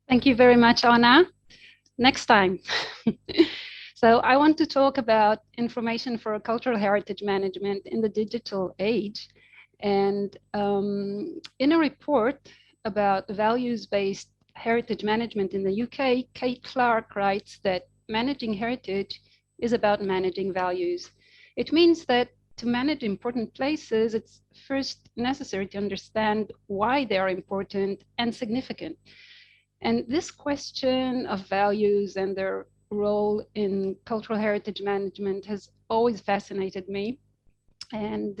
Thank you very much, Anna. Next time. So I want to talk about information for cultural heritage management in the digital age. And in a report about values-based heritage management in the UK, Kate Clark writes that managing heritage is about managing values. It means that to manage important places, it's first necessary to understand why they are important and significant. And this question of values and their role in cultural heritage management has always fascinated me. And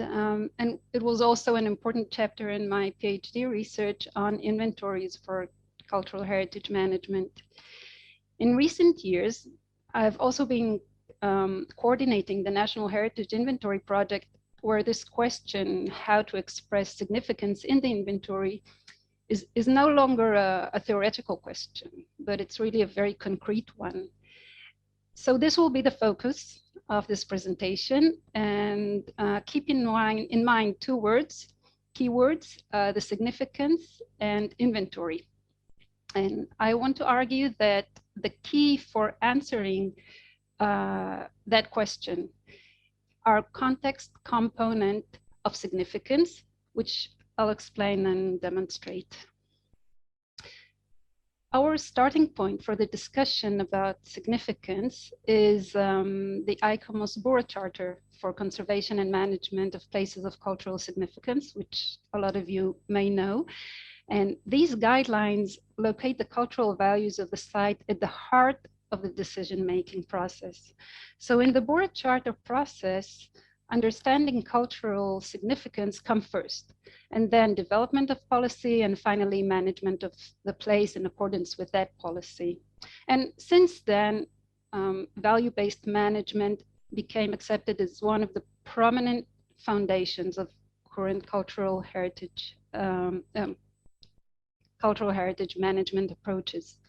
it was also an important chapter in my PhD research on inventories for cultural heritage management. In recent years, I've also been coordinating the National Heritage Inventory Project, where this question, how to express significance in the inventory, is no longer a theoretical question, but it's really a very concrete one. So this will be the focus of this presentation, and keep in mind two words, keywords, the significance and inventory. And I want to argue that the key for answering that question are context component of significance, which I'll explain and demonstrate. Our starting point for the discussion about significance is the ICOMOS Bora Charter for Conservation and Management of Places of Cultural Significance, which a lot of you may know. And these guidelines locate the cultural values of the site at the heart of the decision-making process. So in the Bora Charter process, understanding cultural significance come first, and then development of policy, and finally management of the place in accordance with that policy. And since then, value-based management became accepted as one of the prominent foundations of current cultural heritage management approaches.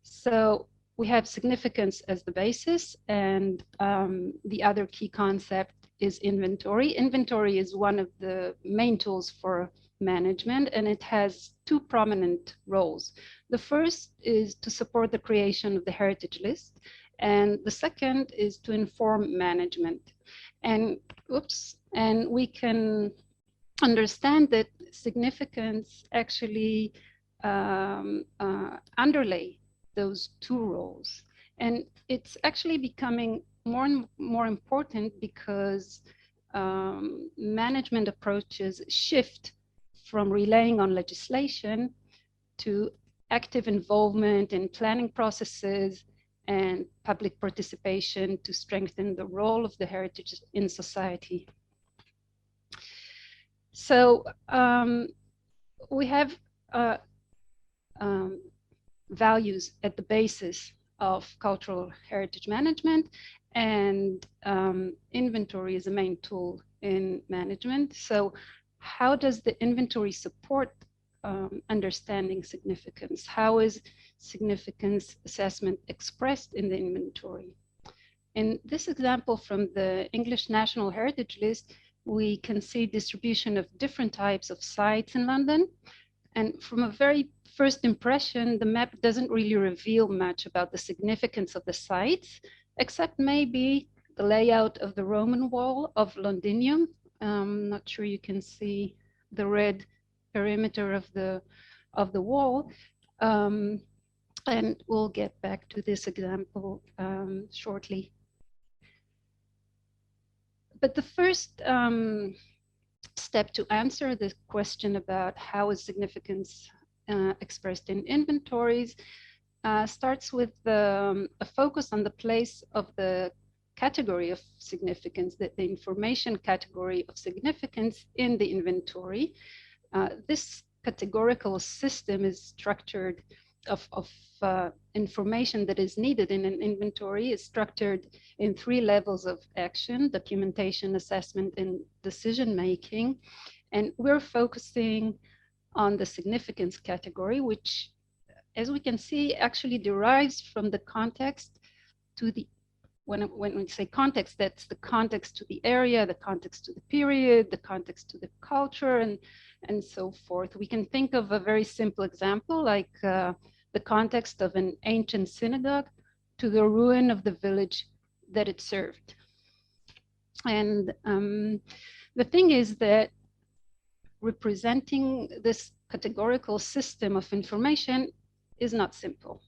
So we have significance as the basis, and the other key concept is inventory. Inventory is one of the main tools for management, and it has two prominent roles. The first is to support the creation of the heritage list, and the second is to inform management. And we can understand that significance actually underlay those two roles. And it's actually becoming more and more important because management approaches shift from relying on legislation to active involvement in planning processes and public participation to strengthen the role of the heritage in society. So we have values at the basis of cultural heritage management, and inventory is a main tool in management. So how does the inventory support understanding significance? How is significance assessment expressed in the inventory? In this example from the English National Heritage List, we can see distribution of different types of sites in London. And from a very first impression, the map doesn't really reveal much about the significance of the sites, except maybe the layout of the Roman wall of Londinium. I'm not sure you can see the red perimeter of the wall. And we'll get back to this example shortly. But the first step to answer the question about how is significance expressed in inventories starts with a focus on the place of the category of significance, the information category of significance in the inventory. This categorical system is structured of information that is needed in an inventory is structured in three levels of action: documentation, assessment, and decision making. And we're focusing on the significance category, which, as we can see, actually derives from the context to the when we say context, that's the context to the area, the context to the period, the context to the culture, and so forth. We can think of a very simple example, like the context of an ancient synagogue to the ruin of the village that it served. And the thing is that representing this categorical system of information is not simple.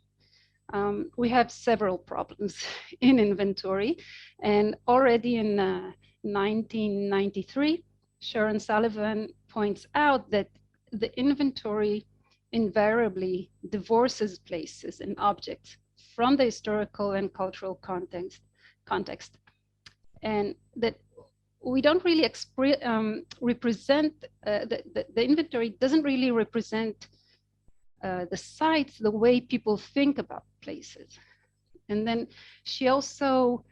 We have several problems in inventory, and already in 1993, Sharon Sullivan points out that the inventory invariably divorces places and objects from the historical and cultural context, and that we don't really represent, the inventory doesn't really represent the sites the way people think about places. And then she also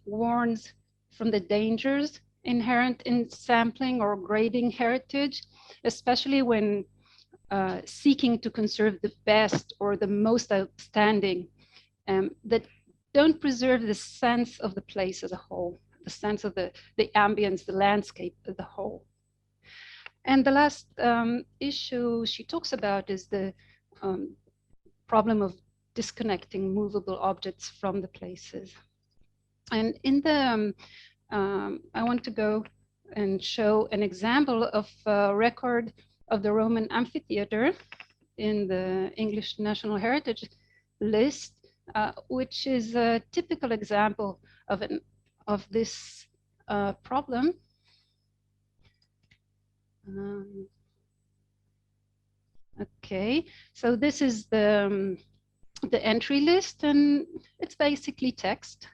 warns from the dangers inherent in sampling or grading heritage, especially when seeking to conserve the best or the most outstanding, that don't preserve the sense of the place as a whole, the sense of the ambience, the landscape as a whole. And the last issue she talks about is the problem of disconnecting movable objects from the places. And in the, I want to go and show an example of a record of the Roman amphitheater in the English National Heritage List, which is a typical example of this problem. Okay, so this is the entry list, and it's basically text.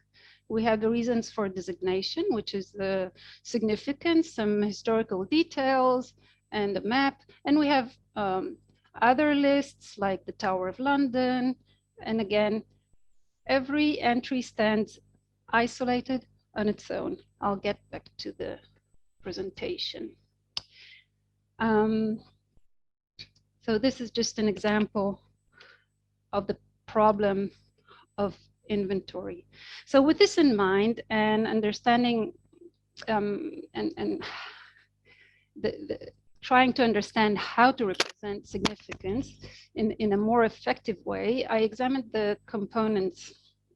We have the reasons for designation, which is the significance, some historical details, and a map. And we have other lists like the Tower of London. And again, every entry stands isolated on its own. I'll get back to the presentation. So this is just an example of the problem of inventory. So with this in mind and understanding and trying to understand how to represent significance in a more effective way, I examined the components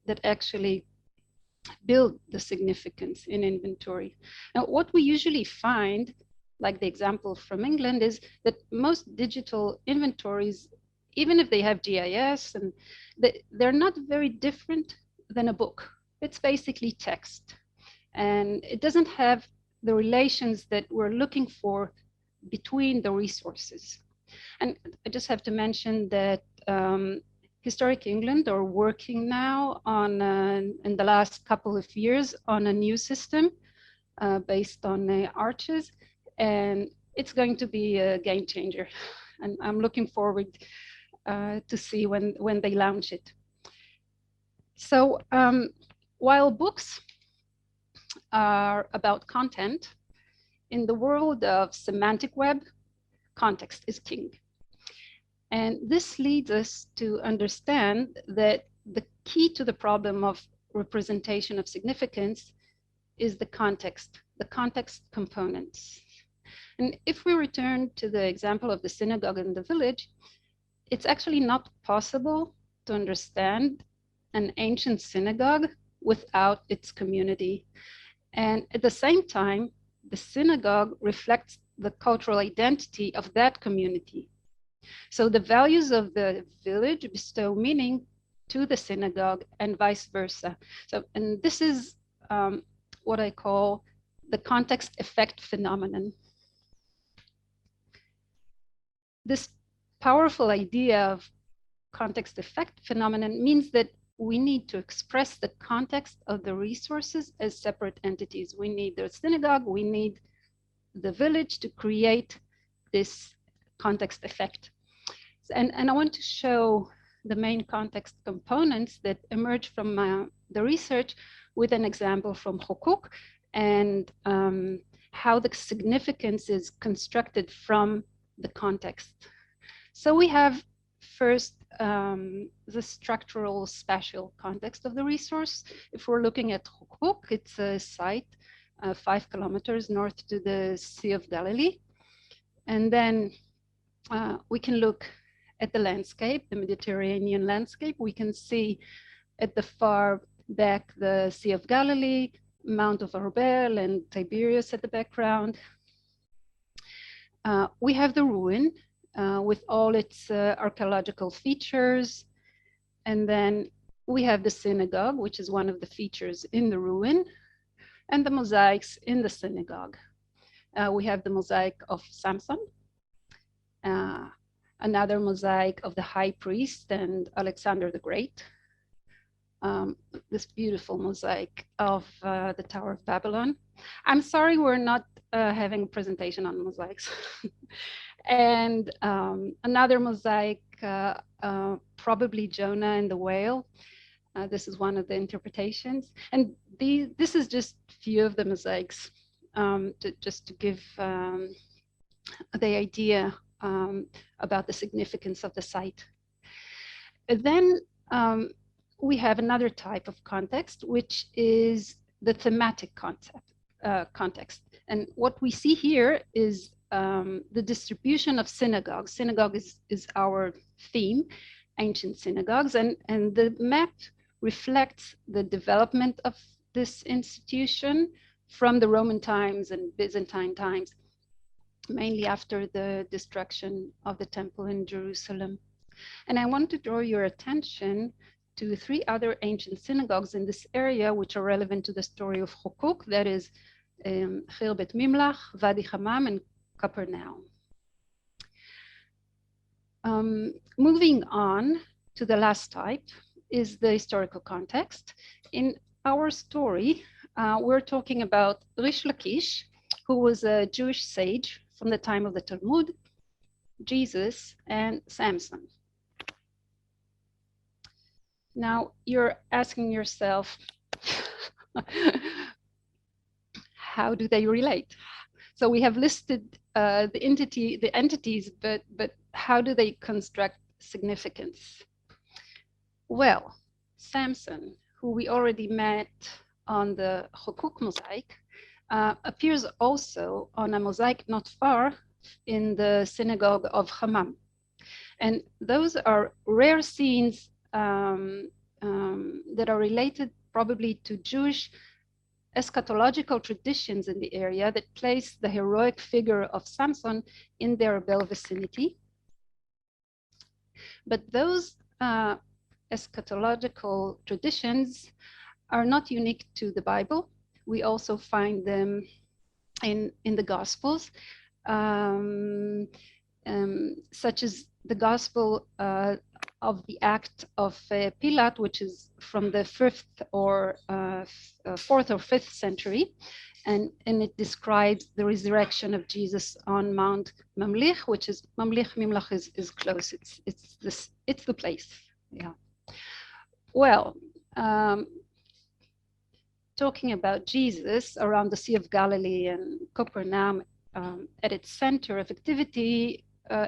that actually build the significance in inventory. Now, what we usually find, like the example from England, is that most digital inventories, even if they have GIS, and they're not very different than a book. It's basically text. And it doesn't have the relations that we're looking for between the resources. And I just have to mention that Historic England are working now on, in the last couple of years, on a new system based on arches. And it's going to be a game changer. And I'm looking forward to see when they launch it. So while books are about content, in the world of semantic web, context is king. And this leads us to understand that the key to the problem of representation of significance is the context components. And if we return to the example of the synagogue in the village, it's actually not possible to understand an ancient synagogue without its community. And at the same time, the synagogue reflects the cultural identity of that community. So the values of the village bestow meaning to the synagogue and vice versa. So, and this is what I call the context effect phenomenon. This powerful idea of context effect phenomenon means that we need to express the context of the resources as separate entities. We need the synagogue, we need the village to create this context effect. And I want to show the main context components that emerge from the research with an example from Hukuk and how the significance is constructed from the context. So we have first, the structural spatial context of the resource. If we're looking at Hukuk, it's a site 5 kilometers north to the Sea of Galilee. And then we can look at the landscape, the Mediterranean landscape. We can see at the far back the Sea of Galilee, Mount of Arbel and Tiberias at the background. We have the ruin with all its archaeological features. And then we have the synagogue, which is one of the features in the ruin, and the mosaics in the synagogue. We have the mosaic of Samson, another mosaic of the high priest and Alexander the Great, this beautiful mosaic of the Tower of Babylon. I'm sorry we're not having a presentation on mosaics. And another mosaic, probably Jonah and the whale. This is one of the interpretations. And this is just a few of the mosaics, just to give the idea about the significance of the site. And then we have another type of context, which is the thematic context. And what we see here is the distribution of synagogues. Synagogue is our theme, ancient synagogues, and the map reflects the development of this institution from the Roman times and Byzantine times, mainly after the destruction of the temple in Jerusalem. And I want to draw your attention to 3 other ancient synagogues in this area, which are relevant to the story of Hukuk, that is Khirbet Mimlach, Wadi Hammam, and Capernaum. Moving on to the last type is the historical context. In our story, we're talking about Rish Lakish, who was a Jewish sage from the time of the Talmud, Jesus, and Samson. Now you're asking yourself, how do they relate? So we have listed the entities, but how do they construct significance? Well, Samson, who we already met on the Hukuk mosaic, appears also on a mosaic not far in the synagogue of Hammam. And those are rare scenes that are related probably to Jewish eschatological traditions in the area that place the heroic figure of Samson in their Arbel vicinity. But those eschatological traditions are not unique to the Bible. We also find them in the Gospels, such as the Gospel of the Act of Pilate, which is from the 4th or 5th century, and it describes the resurrection of Jesus on Mount Mamlich, which is Mimlach is close. It's the place. Yeah. Well, talking about Jesus around the Sea of Galilee and Capernaum at its center of activity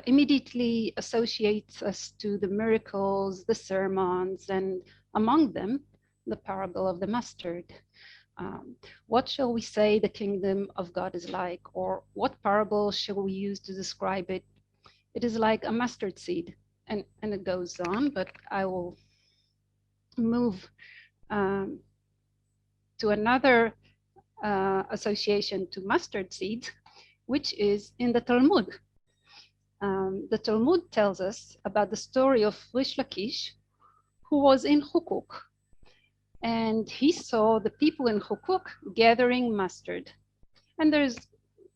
immediately associates us to the miracles, the sermons, and among them, the parable of the mustard. What shall we say the kingdom of God is like? Or what parable shall we use to describe it? It is like a mustard seed. And it goes on, but I will move to another association to mustard seeds, which is in the Talmud. The Talmud tells us about the story of Rish Lakish, who was in Hukuk, and he saw the people in Hukuk gathering mustard. And there's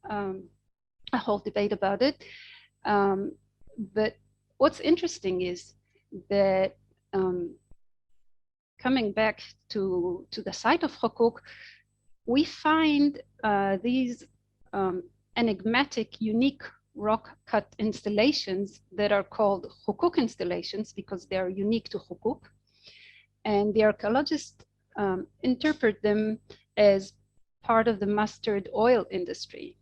a whole debate about it. But what's interesting is that coming back to the site of Hukuk, we find these enigmatic, unique rock-cut installations that are called Hukuk installations because they are unique to Hukuk. And the archaeologists interpret them as part of the mustard oil industry.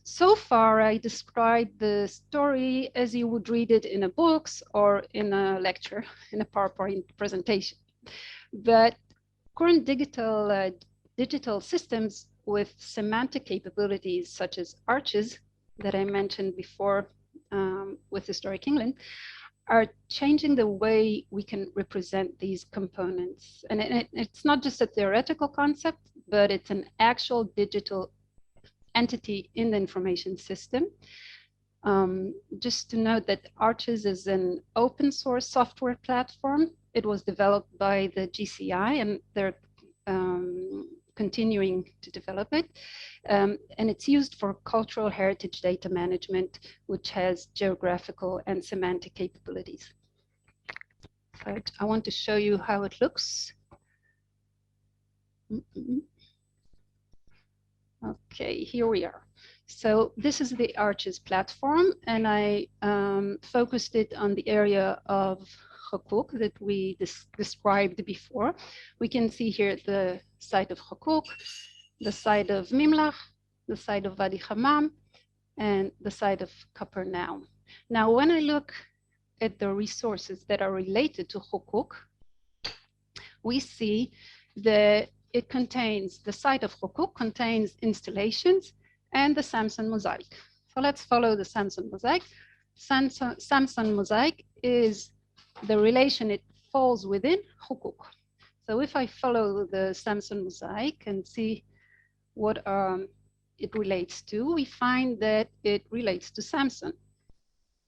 So far, I described the story as you would read it in a books or in a lecture, in a PowerPoint presentation. But current digital systems with semantic capabilities such as arches that I mentioned before with Historic England are changing the way we can represent these components. And it's not just a theoretical concept, but it's an actual digital entity in the information system. Just to note that Arches is an open source software platform. It was developed by the GCI and they're continuing to develop it. And it's used for cultural heritage data management, which has geographical and semantic capabilities. But I want to show you how it looks. Okay, here we are. So this is the Arches platform, and I focused it on the area of Hukuk that we described before. We can see here the site of Hukuk, the site of Mimlach, the site of Wadi Hammam, and the site of Capernaum. Now, when I look at the resources that are related to Hukuk, we see that it contains, the site of Hukuk contains installations and the Samson mosaic. So let's follow the Samson mosaic. Samson mosaic is the relation it falls within Hukuk. So if I follow the Samson mosaic and see what it relates to, we find that it relates to Samson,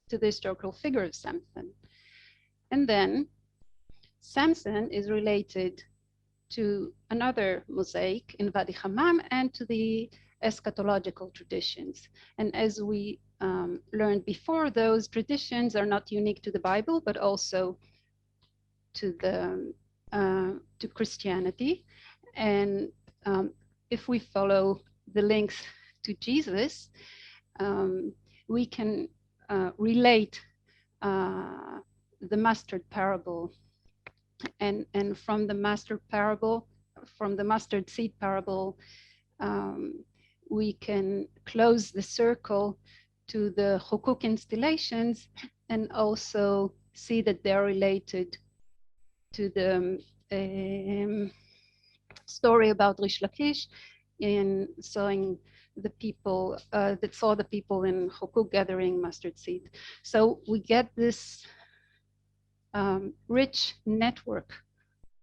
to the historical figure of Samson. And then Samson is related to another mosaic in Wadi Hammam and to the eschatological traditions. And as we learned before, those traditions are not unique to the Bible, but also to Christianity. And if we follow the links to Jesus, we can relate the mustard parable. And from the mustard seed parable, we can close the circle to the Hukuk installations and also see that they're related to the story about Rish Lakish in sowing the people that saw the people in Hukuk gathering mustard seed. So we get this rich network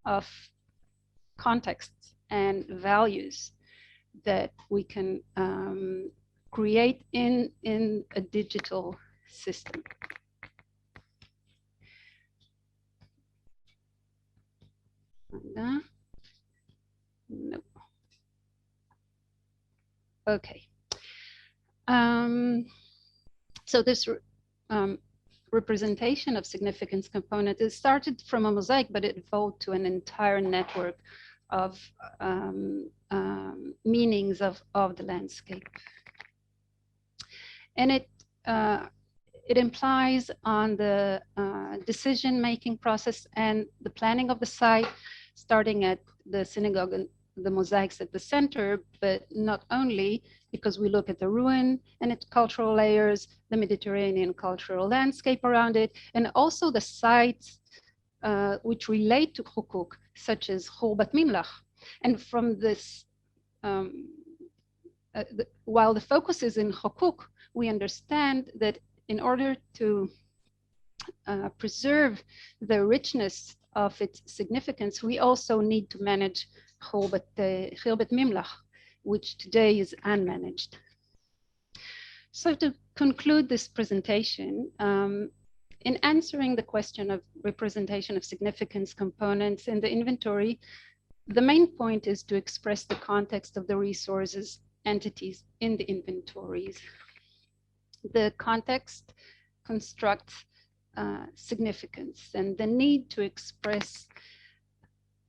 of contexts and values that we can create in a digital system. No. Okay. So this representation of significance component, it started from a mosaic, but it evolved to an entire network of meanings of the landscape. And it implies on the decision-making process and the planning of the site, starting at the synagogue and the mosaics at the center, but not only, because we look at the ruin and its cultural layers, the Mediterranean cultural landscape around it, and also the sites which relate to Hukuk, such as Khurbat Mimlach. And from this, while the focus is in Hukuk, we understand that in order to preserve the richness of its significance, we also need to manage Khurbat Mimlach, which today is unmanaged. So to conclude this presentation, in answering the question of representation of significance components in the inventory, the main point is to express the context of the resources entities in the inventories. The context constructs significance, and the need to express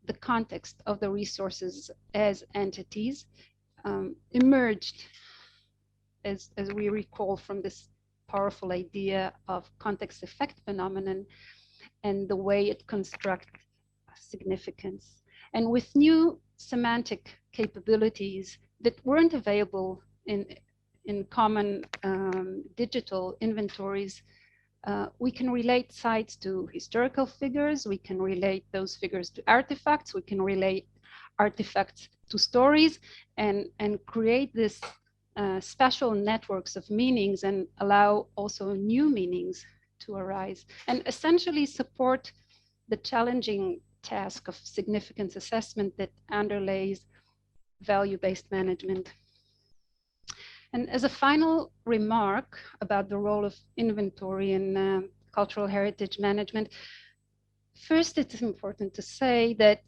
the context of the resources as entities emerged, as we recall, from this powerful idea of context effect phenomenon and the way it constructs significance. And with new semantic capabilities that weren't available in in common digital inventories, we can relate sites to historical figures, we can relate those figures to artifacts, we can relate artifacts to stories, and create this special networks of meanings and allow also new meanings to arise, and essentially support the challenging task of significance assessment that underlays value-based management. And as a final remark about the role of inventory in cultural heritage management, first, it's important to say that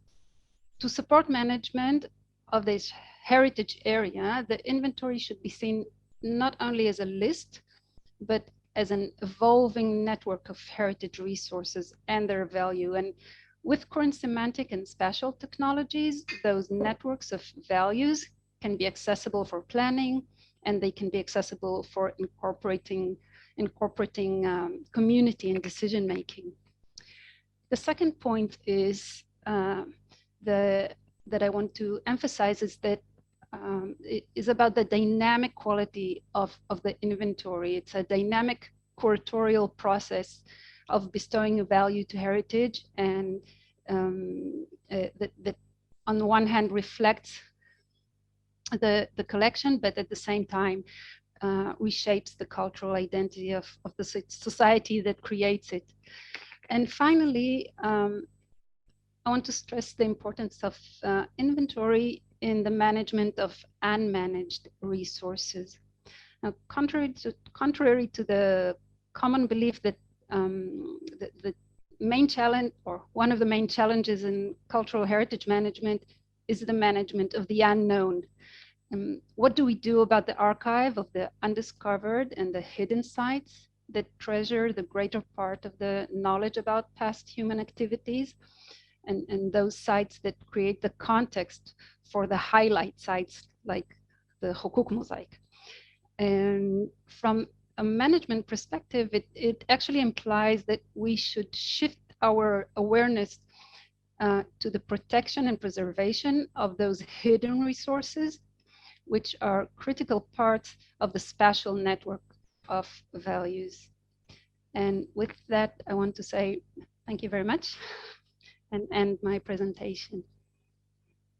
to support management of this heritage area, the inventory should be seen not only as a list, but as an evolving network of heritage resources and their value. And with current semantic and spatial technologies, those networks of values can be accessible for planning, and they can be accessible for incorporating community and decision making. The second point is that I want to emphasize is that it is about the dynamic quality of the inventory. It's a dynamic curatorial process of bestowing a value to heritage, and that on the one hand reflects the collection, but at the same time reshapes the cultural identity of the society that creates it. And finally, I want to stress the importance of inventory in the management of unmanaged resources. Now, contrary to the common belief that the main challenge, or one of the main challenges in cultural heritage management, is the management of the unknown. What do we do about the archive of the undiscovered and the hidden sites that treasure the greater part of the knowledge about past human activities, and those sites that create the context for the highlight sites like the Hukuk mosaic? And from a management perspective, it actually implies that we should shift our awareness to the protection and preservation of those hidden resources, which are critical parts of the spatial network of values. And with that, I want to say thank you very much and end my presentation.